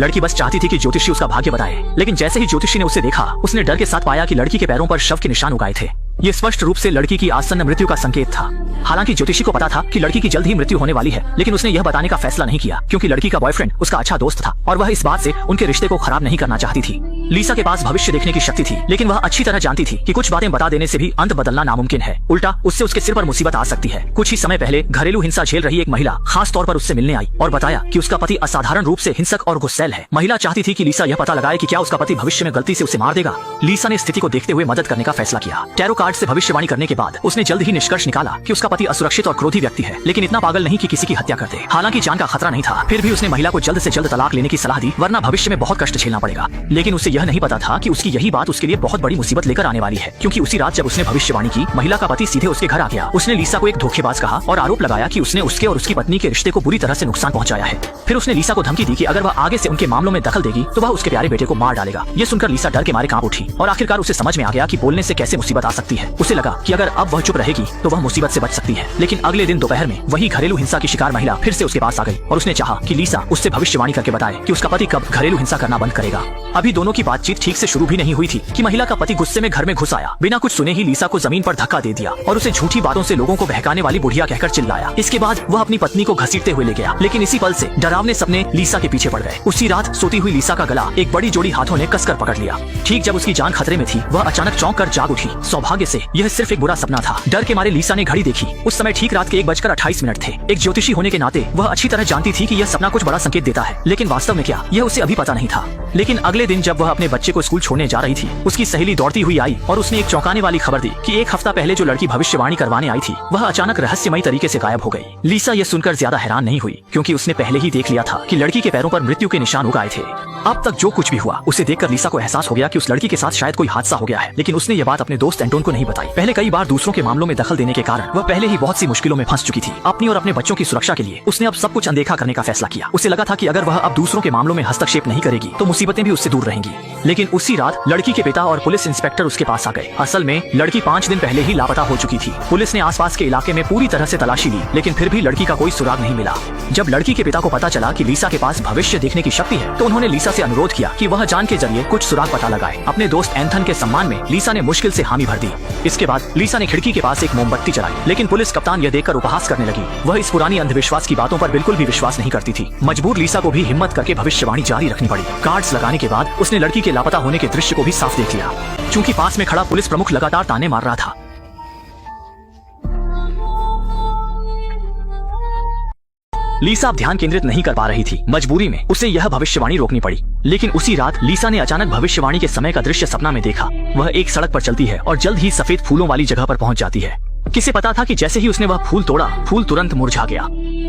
लड़की बस चाहती थी कि ज्योतिषी उसका भाग्य बताए, लेकिन जैसे ही ज्योतिषी ने उसे देखा, उसने डर के साथ पाया कि लड़की के पैरों पर शव के निशान उगाए थे। ये स्पष्ट रूप से लड़की की आसन्न मृत्यु का संकेत था। हालांकि ज्योतिषी को पता था कि लड़की की जल्द ही मृत्यु होने वाली है, लेकिन उसने यह बताने का फैसला नहीं किया क्योंकि लड़की का बॉयफ्रेंड उसका अच्छा दोस्त था और वह इस बात से उनके रिश्ते को खराब नहीं करना चाहती थी। लीसा के पास भविष्य देखने की शक्ति थी, लेकिन वह अच्छी तरह जानती थी कि कुछ बातें बता देने से भी अंत बदलना नामुमकिन है। उल्टा उससे उसके सिर पर मुसीबत आ सकती है। कुछ ही समय पहले घरेलू हिंसा झेल रही एक महिला खास तौर पर उससे मिलने आई और बताया कि उसका पति असाधारण रूप से हिंसक और गुस्सैल है। महिला चाहती थी कि लीसा यह पता लगाए कि क्या उसका पति भविष्य में गलती से उसे मार देगा। लीसा ने स्थिति को देखते हुए मदद करने का फैसला किया। टैरो कार्ड से भविष्यवाणी करने के बाद उसने जल्द ही निष्कर्ष निकाला कि उसका पति असुरक्षित और क्रोधी व्यक्ति है, लेकिन इतना पागल नहीं कि किसी की हत्या कर दे। हालांकि जान का खतरा नहीं था, फिर भी उसने महिला को जल्द से जल्द तलाक लेने की सलाह दी, वरना भविष्य में बहुत कष्ट झेलना पड़ेगा। लेकिन उसे यह नहीं पता था कि उसकी यही बात उसके लिए बहुत बड़ी मुसीबत लेकर आने वाली है, क्योंकि उसी रात जब उसने भविष्यवाणी की, महिला का पति सीधे उसके घर आ गया। उसने लीसा को एक धोखेबाज कहा और आरोप लगाया कि उसने उसके और उसकी पत्नी के रिश्ते को बुरी तरह से नुकसान पहुंचाया है। फिर उसने लीसा को धमकी दी कि अगर वह आगे से उनके मामलों में दखल देगी तो वह उसके प्यारे बेटे को मार डालेगा। ये सुनकर लीसा डर के मारे कांप उठी और आखिरकार उसे समझ में आ गया कि बोलने से कैसे मुसीबत आ सकती है। उसे लगा कि अगर अब वह चुप रहेगी तो वह मुसीबत से बच सकती है। लेकिन अगले दिन दोपहर में वही घरेलू हिंसा की शिकार महिला फिर से उसके पास आ गई और उसने चाहा कि लीसा उससे भविष्यवाणी करके बताए कि उसका पति कब घरेलू हिंसा करना बंद करेगा। अभी दोनों की बातचीत ठीक से शुरू भी नहीं हुई थी कि महिला का पति गुस्से में घर में घुस आया। बिना कुछ सुने ही लीसा को जमीन पर धक्का दे दिया और उसे झूठी बातों से लोगों को बहकाने वाली बुढ़िया कहकर चिल्लाया। इसके बाद वह अपनी पत्नी को घसीटते हुए ले गया, लेकिन इसी पल से डरावने सपने लीसा के पीछे पड़ गए। उसी रात सोती हुई लीसा का गला एक बड़ी जोड़ी हाथों ने कसकर पकड़ लिया। ठीक जब उसकी जान खतरे में थी, वह अचानक चौंक कर जाग उठी। सौभाग्य से यह सिर्फ एक बुरा सपना था। डर के मारे लीसा ने घड़ी देखी। उस समय ठीक रात के 1:28 थे। एक ज्योतिषी होने के नाते वह अच्छी तरह जानती थी कि यह सपना कुछ बड़ा संकेत देता है, लेकिन वास्तव में क्या, यह उसे अभी पता नहीं था। लेकिन अगले दिन जब वह अपने बच्चे को स्कूल छोड़ने जा रही थी, उसकी सहेली दौड़ती हुई आई और उसने एक चौंकाने वाली खबर दी कि एक हफ्ता पहले जो लड़की भविष्यवाणी करवाने आई थी, वह अचानक रहस्यमयी तरीके से गायब हो गई। लीसा यह सुनकर ज्यादा हैरान नहीं हुई, क्योंकि उसने पहले ही देख लिया था कि लड़की के पैरों पर मृत्यु के निशान उगाए थे। अब तक जो कुछ भी हुआ, उसे देखकर लीसा को एहसास हो गया कि उस लड़की के साथ शायद कोई हादसा हो गया है, लेकिन उसने ये बात अपने दोस्त एंटोन को नहीं बताई। पहले कई बार दूसरों के मामलों में दखल देने के कारण वह पहले ही बहुत सी मुश्किलों में फंस चुकी थी। अपनी और अपने बच्चों की सुरक्षा के लिए उसने अब सब कुछ अनदेखा करने का फैसला किया। उसे लगा था कि अगर वह अब दूसरों के मामलों में हस्तक्षेप नहीं करेगी तो मुसीबतें भी उससे दूर रहेंगी। लेकिन उसी रात लड़की के पिता और पुलिस इंस्पेक्टर उसके पास आ गए। असल में लड़की 5 दिन पहले ही लापता हो चुकी थी। पुलिस ने आसपास के इलाके में पूरी तरह से तलाशी ली, लेकिन फिर भी लड़की का कोई सुराग नहीं मिला। जब लड़की के पिता को पता चला कि लीसा के पास भविष्य देखने की शक्ति है, तो उन्होंने लीसा से अनुरोध किया कि वह जान के जरिए कुछ सुराग पता लगाए। अपने दोस्त एंथन के सम्मान में लीसा ने मुश्किल से हामी भर दी। इसके बाद लीसा ने खिड़की के पास एक मोमबत्ती जलाई, लेकिन पुलिस कप्तान यह देखकर उपहास करने लगी। वह इस पुरानी अंधविश्वास की बातों पर बिल्कुल भी विश्वास नहीं करती थी। मजबूर लीसा को भी हिम्मत करके भविष्यवाणी जारी रखनी पड़ी। कार्ड्स लगाने के बाद उसने लड़की के लापता होने के दृश्य को भी साफ देख लिया। चूंकि पास में खड़ा पुलिस प्रमुख लगातार ताने मार रहा था, लीसा अब ध्यान केंद्रित नहीं कर पा रही थी। मजबूरी में उसे यह भविष्यवाणी रोकनी पड़ी। लेकिन उसी रात लीसा ने अचानक भविष्यवाणी के समय का दृश्य सपना में देखा। वह एक सड़क पर चलती है और जल्द ही सफेद फूलों वाली जगह पर पहुंच जाती है। किसे पता था कि जैसे ही उसने वह फूल तोड़ा, फूल तुरंत मुरझा गया।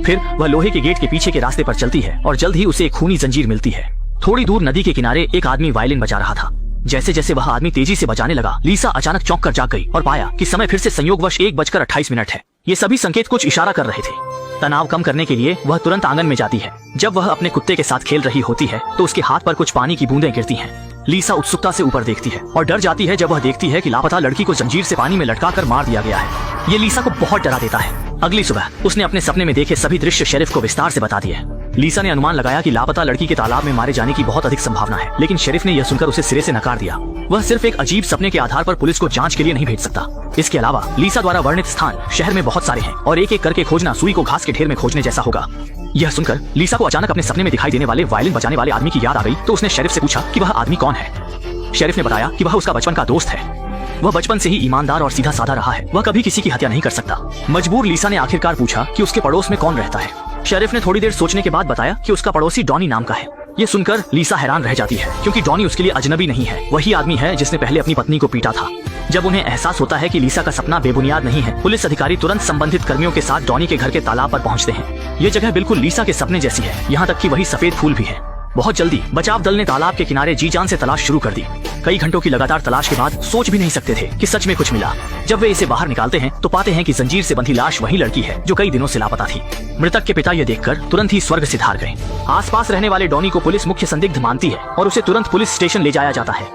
फिर वह लोहे के गेट के पीछे के रास्ते पर चलती है और जल्द ही उसे एक खूनी जंजीर मिलती है। थोड़ी दूर नदी के किनारे एक आदमी वायलिन बजा रहा था। जैसे जैसे वह आदमी तेजी से बजाने लगा, लीसा अचानक चौंक कर जाग गई और पाया कि समय फिर से संयोगवश 1:28 है। ये सभी संकेत कुछ इशारा कर रहे थे। तनाव कम करने के लिए वह तुरंत आंगन में जाती है। जब वह अपने कुत्ते के साथ खेल रही होती है तो उसके हाथ पर कुछ पानी की बूंदें गिरती हैं। लीसा उत्सुकता से ऊपर देखती है और डर जाती है जब वह देखती है कि लापता लड़की को जंजीर से पानी में लटकाकर मार दिया गया है। ये लीसा को बहुत डरा देता है। अगली सुबह उसने अपने सपने में देखे सभी दृश्य शेरिफ को विस्तार से बता दिए। लीसा ने अनुमान लगाया कि लापता लड़की के तालाब में मारे जाने की बहुत अधिक संभावना है, लेकिन शेरिफ ने यह सुनकर उसे सिरे से नकार दिया। वह सिर्फ एक अजीब सपने के आधार पर पुलिस को जांच के लिए नहीं भेज सकता। इसके अलावा लीसा द्वारा वर्णित स्थान शहर में बहुत सारे हैं और एक एक करके खोजना सुई को घास के ढेर में खोजने जैसा होगा। यह सुनकर लीसा को अचानक अपने सपने में दिखाई देने वाले वायलिन बजाने वाले आदमी की याद आ गई, तो उसने शेरिफ से पूछा कि वह आदमी कौन है। शेरिफ ने बताया कि वह उसका बचपन का दोस्त है। वह बचपन से ही ईमानदार और सीधा साधा रहा है। वह कभी किसी की हत्या नहीं कर सकता। मजबूर लीसा ने आखिरकार पूछा कि उसके पड़ोस में कौन रहता है। शेरिफ ने थोड़ी देर सोचने के बाद बताया कि उसका पड़ोसी डॉनी नाम का है। ये सुनकर लीसा हैरान रह जाती है, क्योंकि डॉनी उसके लिए अजनबी नहीं है। वही आदमी है जिसने पहले अपनी पत्नी को पीटा था। जब उन्हें एहसास होता है कि लीसा का सपना बेबुनियाद नहीं है, पुलिस अधिकारी तुरंत संबंधित कर्मियों के साथ डॉनी के घर के तालाब पर पहुंचते हैं। ये जगह बिल्कुल लीसा के सपने जैसी है, यहाँ तक कि वही सफेद फूल भी है। बहुत जल्दी बचाव दल ने तालाब के किनारे जी जान से तलाश शुरू कर दी। कई घंटों की लगातार तलाश के बाद सोच भी नहीं सकते थे कि सच में कुछ मिला। जब वे इसे बाहर निकालते हैं तो पाते हैं कि जंजीर से बंधी लाश वही लड़की है जो कई दिनों से लापता थी। मृतक के पिता ये देखकर तुरंत ही स्वर्ग सिधार गए। आसपास रहने वाले डॉनी को पुलिस मुख्य संदिग्ध मानती है और उसे तुरंत पुलिस स्टेशन ले जाया जाता है।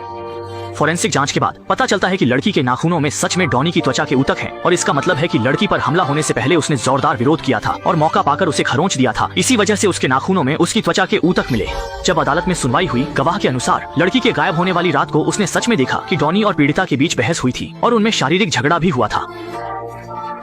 फोरेंसिक जांच के बाद पता चलता है कि लड़की के नाखूनों में सच में डॉनी की त्वचा के ऊतक हैं और इसका मतलब है कि लड़की पर हमला होने से पहले उसने जोरदार विरोध किया था और मौका पाकर उसे खरोंच दिया था। इसी वजह से उसके नाखूनों में उसकी त्वचा के ऊतक मिले। जब अदालत में सुनवाई हुई, गवाह के अनुसार लड़की के गायब होने वाली रात को उसने सच में देखा कि डॉनी और पीड़िता के बीच बहस हुई थी और उनमें शारीरिक झगड़ा भी हुआ था।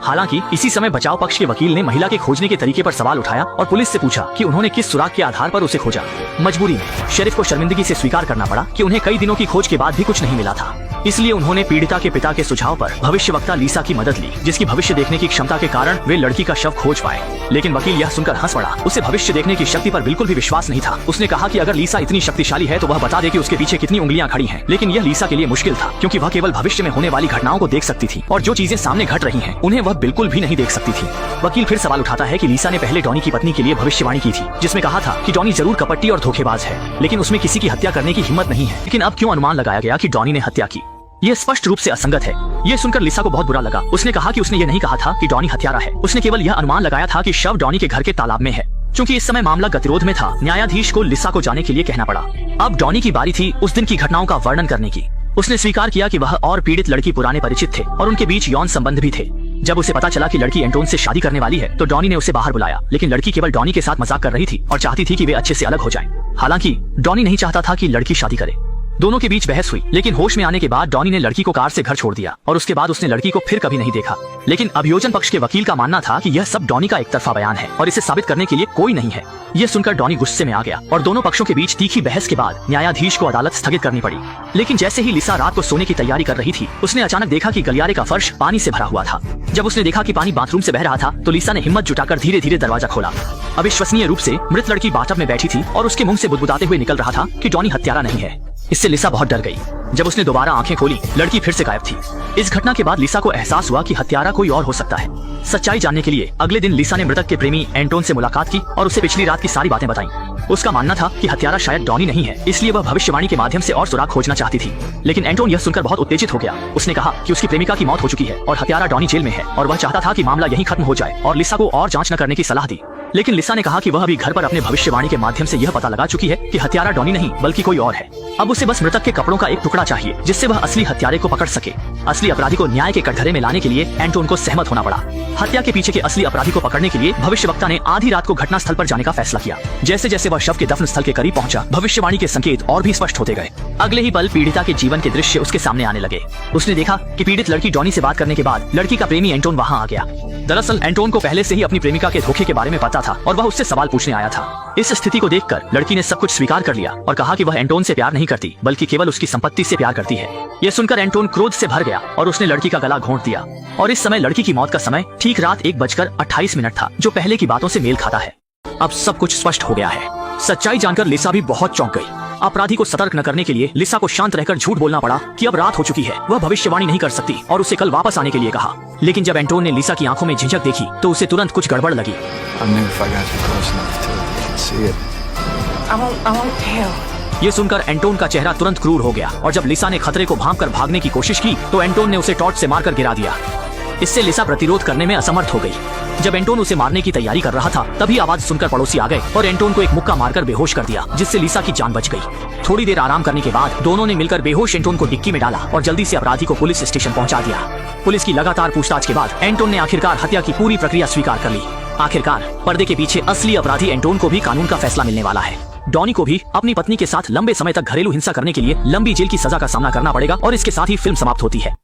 हालांकि इसी समय बचाव पक्ष के वकील ने महिला के खोजने के तरीके पर सवाल उठाया और पुलिस से पूछा कि उन्होंने किस सुराग के आधार पर उसे खोजा। मजबूरी में शेरिफ को शर्मिंदगी से स्वीकार करना पड़ा कि उन्हें कई दिनों की खोज के बाद भी कुछ नहीं मिला था। इसलिए उन्होंने पीड़िता के पिता के सुझाव पर भविष्यवक्ता लीसा की मदद ली, जिसकी भविष्य देखने की क्षमता के कारण वे लड़की का शव खोज पाए। लेकिन वकील यह सुनकर हंस पड़ा। उसे भविष्य देखने की शक्ति पर बिल्कुल भी विश्वास नहीं था। उसने कहा कि अगर लीसा इतनी शक्तिशाली है तो वह बता दे कि उसके पीछे कितनी उंगलियां खड़ी हैं। लेकिन यह लीसा के लिए मुश्किल था, क्योंकि वह केवल भविष्य में होने वाली घटनाओं को देख सकती थी और जो चीजें सामने घट रही हैं उन्हें वह बिल्कुल भी नहीं देख सकती थी। वकील फिर सवाल उठाता है कि लीसा ने पहले डॉनी की पत्नी के लिए भविष्यवाणी की थी, जिसमें कहा था कि डॉनी जरूर कपटी और धोखेबाज है, लेकिन उसमें किसी की हत्या करने की हिम्मत नहीं है। लेकिन अब क्यों अनुमान लगाया गया कि डॉनी ने हत्या की? यह स्पष्ट रूप से असंगत है। यह सुनकर लीसा को बहुत बुरा लगा। उसने कहा कि उसने यह नहीं कहा था कि डॉनी हत्यारा है। उसने केवल यह अनुमान लगाया था कि शव डॉनी के घर के तालाब में है। क्योंकि इस समय मामला गतिरोध में था, न्यायाधीश को लीसा को जाने के लिए कहना पड़ा। अब डॉनी की बारी थी उस दिन की घटनाओं का वर्णन करने की। उसने स्वीकार किया कि वह और पीड़ित लड़की पुराने परिचित थे और उनके बीच यौन संबंध भी थे। जब उसे पता चला कि लड़की एंटोन से शादी करने वाली है तो डॉनी ने उसे बाहर बुलाया, लेकिन लड़की केवल डॉनी के साथ मजाक कर रही थी और चाहती थी कि वे अच्छे से अलग हो जाएं। हालांकि डॉनी नहीं चाहता था कि लड़की शादी करे। दोनों के बीच बहस हुई, लेकिन होश में आने के बाद डॉनी ने लड़की को कार से घर छोड़ दिया और उसके बाद उसने लड़की को फिर कभी नहीं देखा। लेकिन अभियोजन पक्ष के वकील का मानना था कि यह सब डॉनी का एक तरफा बयान है और इसे साबित करने के लिए कोई नहीं है। यह सुनकर डॉनी गुस्से में आ गया और दोनों पक्षों के बीच तीखी बहस के बाद न्यायाधीश को अदालत स्थगित करनी पड़ी। लेकिन जैसे ही लीसा रात को सोने की तैयारी कर रही थी, उसने अचानक देखा कि गलियारे का फर्श पानी से भरा हुआ था। जब उसने देखा कि पानी बाथरूम से बह रहा था तो लीसा ने हिम्मत जुटाकर धीरे धीरे दरवाजा खोला। अविश्वसनीय रूप से मृत लड़की बाथटब में बैठी थी और उसके मुंह से बुदबुदाते हुए निकल रहा था कि डॉनी हत्यारा नहीं है। इससे लीसा बहुत डर गई। जब उसने दोबारा आंखें खोली, लड़की फिर से गायब थी। इस घटना के बाद लीसा को एहसास हुआ कि हत्यारा कोई और हो सकता है। सच्चाई जानने के लिए अगले दिन लीसा ने मृतक के प्रेमी एंटोन से मुलाकात की और उसे पिछली रात की सारी बातें बताईं। उसका मानना था कि हत्यारा शायद डॉनी नहीं है, इसलिए वह भविष्यवाणी के माध्यम से और सुराग खोजना चाहती थी। लेकिन एंटोन यह सुनकर बहुत उत्तेजित हो गया। उसने कहा कि उसकी प्रेमिका की मौत हो चुकी है और हत्यारा डॉनी जेल में है और वह चाहता था कि मामला यहीं खत्म हो जाए और लीसा को और जांच न करने की सलाह दी। लेकिन लीसा ने कहा कि वह अभी घर पर अपने भविष्यवाणी के माध्यम से यह पता लगा चुकी है कि हत्यारा डॉनी नहीं बल्कि कोई और है। अब उसे बस मृतक के कपड़ों का एक टुकड़ा चाहिए जिससे वह असली हत्यारे को पकड़ सके। असली अपराधी को न्याय के कटघरे में लाने के लिए एंटोन को सहमत होना पड़ा। हत्या के पीछे के असली अपराधी को पकड़ने के लिए भविष्यवक्ता ने आधी रात को घटना स्थल पर जाने का फैसला किया। जैसे जैसे वह शव के दफन स्थल के करीब पहुंचा, भविष्यवाणी के संकेत और भी स्पष्ट होते गए। अगले ही पल पीड़िता के जीवन के दृश्य उसके सामने आने लगे। उसने देखा कि पीड़ित लड़की डॉनी से बात करने के बाद लड़की का प्रेमी एंटोन वहां आ गया। दरअसल एंटोन को पहले से ही अपनी प्रेमिका के धोखे के बारे में पता था और वह उससे सवाल पूछने आया था। इस स्थिति को देखकर लड़की ने सब कुछ स्वीकार कर लिया और कहा कि वह एंटोन से प्यार नहीं करती बल्कि केवल उसकी संपत्ति से प्यार करती है। यह सुनकर एंटोन क्रोध से भर गया और उसने लड़की का गला घोंट दिया। और इस समय लड़की की मौत का समय ठीक रात 1:28 था, जो पहले की बातों से मेल खाता है। अब सब कुछ स्पष्ट हो गया है। सच्चाई जानकर लीसा भी बहुत चौंक गई। अपराधी को सतर्क न करने के लिए लीसा को शांत रहकर झूठ बोलना पड़ा कि अब रात हो चुकी है, वह भविष्यवाणी नहीं कर सकती और उसे कल वापस आने के लिए कहा। लेकिन जब एंटोन ने लीसा की आंखों में झिझक देखी तो उसे तुरंत कुछ गड़बड़ लगी। ये सुनकर एंटोन का चेहरा तुरंत क्रूर हो गया और जब लीसा ने खतरे को भांपकर भागने की कोशिश की तो एंटोन ने उसे टॉर्च से मारकर गिरा दिया। इससे लीसा प्रतिरोध करने में असमर्थ हो गई। जब एंटोन उसे मारने की तैयारी कर रहा था तभी आवाज सुनकर पड़ोसी आ गए और एंटोन को एक मुक्का मारकर बेहोश कर दिया, जिससे लीसा की जान बच गई। थोड़ी देर आराम करने के बाद दोनों ने मिलकर बेहोश एंटोन को डिक्की में डाला और जल्दी से अपराधी को पुलिस स्टेशन पहुंचा दिया। पुलिस की लगातार पूछताछ के बाद एंटोन ने आखिरकार हत्या की पूरी प्रक्रिया स्वीकार कर ली। आखिरकार पर्दे के पीछे असली अपराधी एंटोन को भी कानून का फैसला मिलने वाला है। डॉनी को भी अपनी पत्नी के साथ लंबे समय तक घरेलू हिंसा करने के लिए लंबी जेल की सजा का सामना करना पड़ेगा और इसके साथ ही फिल्म समाप्त होती है।